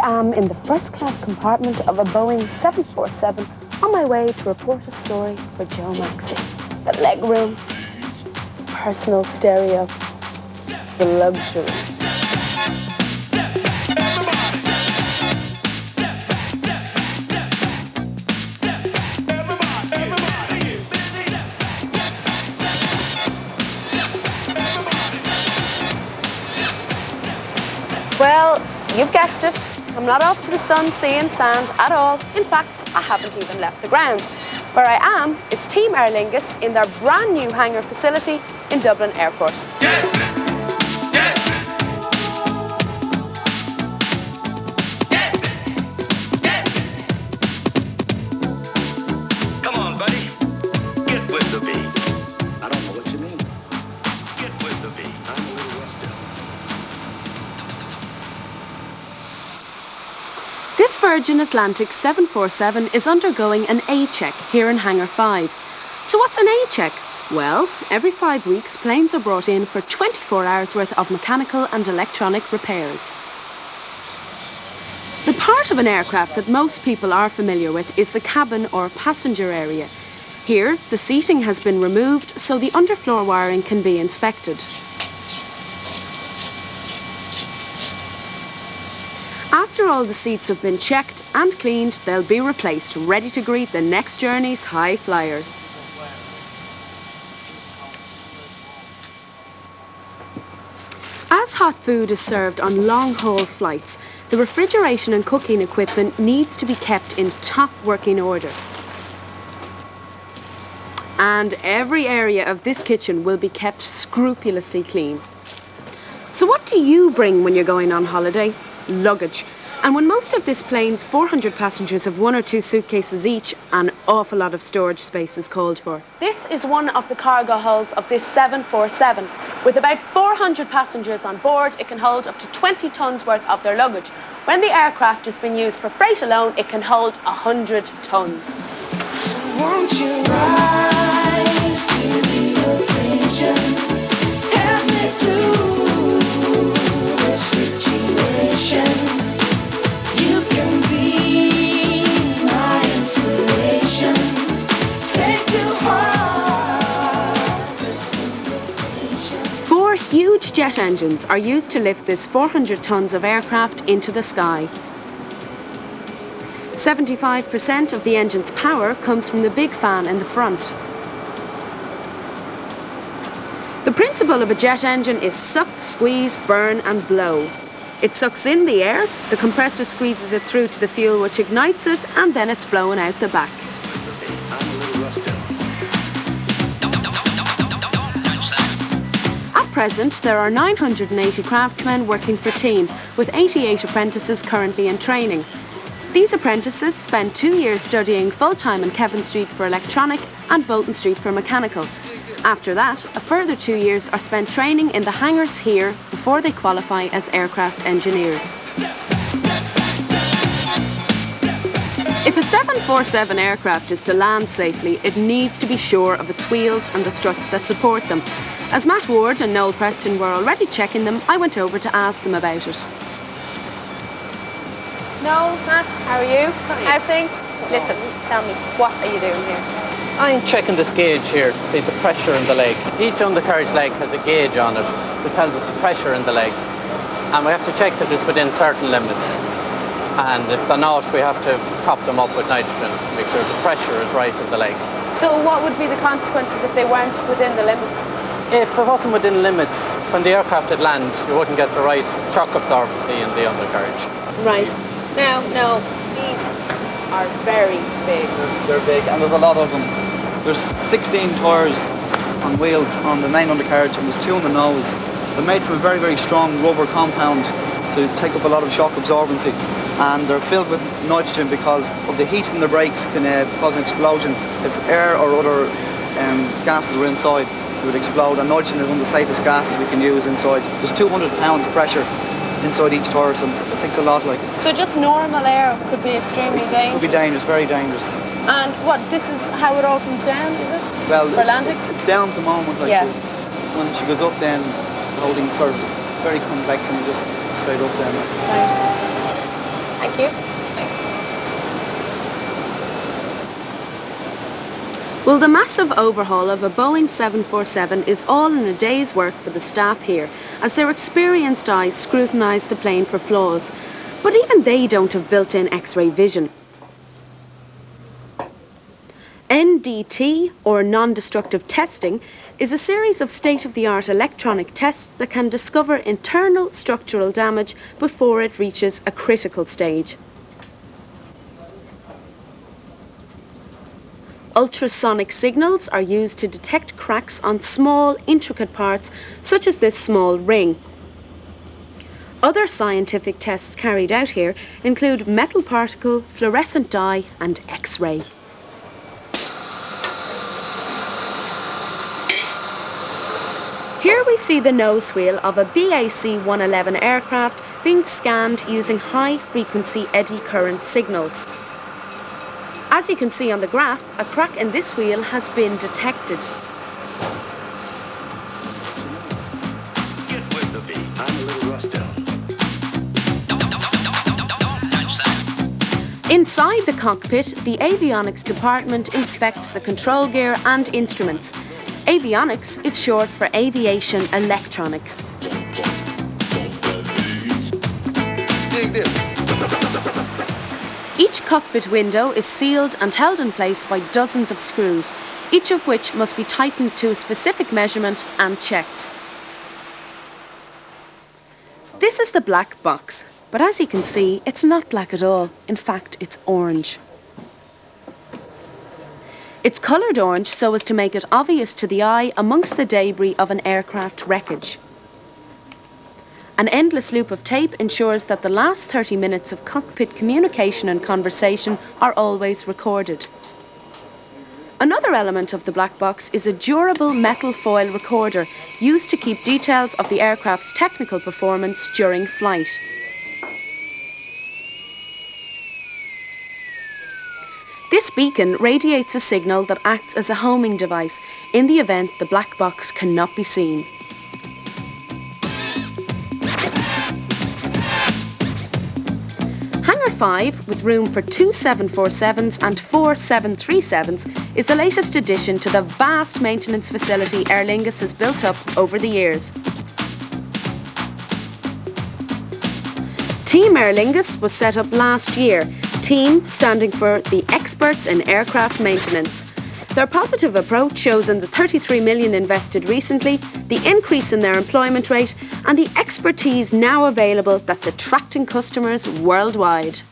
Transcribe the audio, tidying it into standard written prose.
am in the first-class compartment of a Boeing 747 on my way to report a story for Joe Maxey. The legroom, personal stereo, the luxury. Well, you've guessed it. I'm not off to the sun, sea and sand at all. In fact, I haven't even left the ground. Where I am is Team Aer Lingus in their brand new hangar facility in Dublin Airport. Come on, buddy. Get with the beat. I don't know what you mean. Get with the beat. I'm a little rusty. This Virgin Atlantic 747 is undergoing an A-check here in Hangar 5. So what's an A-check? Well, every 5 weeks, planes are brought in for 24 hours worth of mechanical and electronic repairs. The part of an aircraft that most people are familiar with is the cabin or passenger area. Here, the seating has been removed so the underfloor wiring can be inspected. After all the seats have been checked and cleaned, they'll be replaced, ready to greet the next journey's high flyers. As hot food is served on long-haul flights, the refrigeration and cooking equipment needs to be kept in top working order. And every area of this kitchen will be kept scrupulously clean. So what do you bring when you're going on holiday? Luggage. And when most of this plane's 400 passengers have 1 or 2 suitcases each, an awful lot of storage space is called for. This is one of the cargo holds of this 747. With about 400 passengers on board, it can hold up to 20 tons worth of their luggage. When the aircraft has been used for freight alone, it can hold 100 tons. So won't you rise to the occasion? Help me through this situation. You can be my inspiration. Take to heart this invitation. 4 huge jet engines are used to lift this 400 tons of aircraft into the sky. 75% of the engine's power comes from the big fan in the front. The principle of a jet engine is suck, squeeze, burn and blow. It sucks in the air, the compressor squeezes it through to the fuel which ignites it, and then it's blown out the back. At present, there are 980 craftsmen working for Team, with 88 apprentices currently in training. These apprentices spend 2 years studying full-time in Kevin Street for electronic and Bolton Street for mechanical. After that, a further 2 years are spent training in the hangars here before they qualify as aircraft engineers. If a 747 aircraft is to land safely, it needs to be sure of its wheels and the struts that support them. As Matt Ward and Noel Preston were already checking them, I went over to ask them about it. No, Matt, how are you? How's things? Listen, tell me, what are you doing here? I'm checking this gauge here to see the pressure in the leg. Each undercarriage leg has a gauge on it that tells us the pressure in the leg. And we have to check that it's within certain limits. And if they're not, we have to top them up with nitrogen to make sure the pressure is right in the leg. So what would be the consequences if they weren't within the limits? If it wasn't within limits, when the aircraft would land, you wouldn't get the right shock absorbency in the undercarriage. Right. Now, these are very big. They're big, and there's a lot of them. There's 16 tyres on wheels on the main undercarriage, and there's 2 on the nose. They're made from a very, very strong rubber compound to take up a lot of shock absorbency. And they're filled with nitrogen because of the heat from the brakes can cause an explosion. If air or other gases were inside, it would explode. And nitrogen is one of the safest gases we can use inside. There's 200 pounds pressure inside each tyre, so it takes a lot. So just normal air could be extremely dangerous? It could be dangerous, very dangerous. And what, this is how it all comes down, is it? Well, for landing? It's down at the moment. Yeah. When she goes up then, the holding sort of very complex and just straight up then. Right. Thank you. Well, the massive overhaul of a Boeing 747 is all in a day's work for the staff here, as their experienced eyes scrutinise the plane for flaws. But even they don't have built-in X-ray vision. NDT, or non-destructive testing, is a series of state-of-the-art electronic tests that can discover internal structural damage before it reaches a critical stage. Ultrasonic signals are used to detect cracks on small, intricate parts, such as this small ring. Other scientific tests carried out here include metal particle, fluorescent dye, and X-ray. Here we see the nose wheel of a BAC-111 aircraft being scanned using high-frequency eddy current signals. As you can see on the graph, a crack in this wheel has been detected. Get with the beat. I'm a little rusty. Inside the cockpit, the avionics department inspects the control gear and instruments. Avionics is short for aviation electronics. Dig this. Each cockpit window is sealed and held in place by dozens of screws, each of which must be tightened to a specific measurement and checked. This is the black box, but as you can see, it's not black at all. In fact, it's orange. It's coloured orange so as to make it obvious to the eye amongst the debris of an aircraft wreckage. An endless loop of tape ensures that the last 30 minutes of cockpit communication and conversation are always recorded. Another element of the black box is a durable metal foil recorder used to keep details of the aircraft's technical performance during flight. This beacon radiates a signal that acts as a homing device in the event the black box cannot be seen. Hangar 5, with room for 2 747s and 4 737s, is the latest addition to the vast maintenance facility Aerlingus has built up over the years. Team Aerlingus was set up last year, TEAM standing for the Experts in Aircraft Maintenance. Their positive approach shows in the 33 million invested recently, the increase in their employment rate, and the expertise now available that's attracting customers worldwide.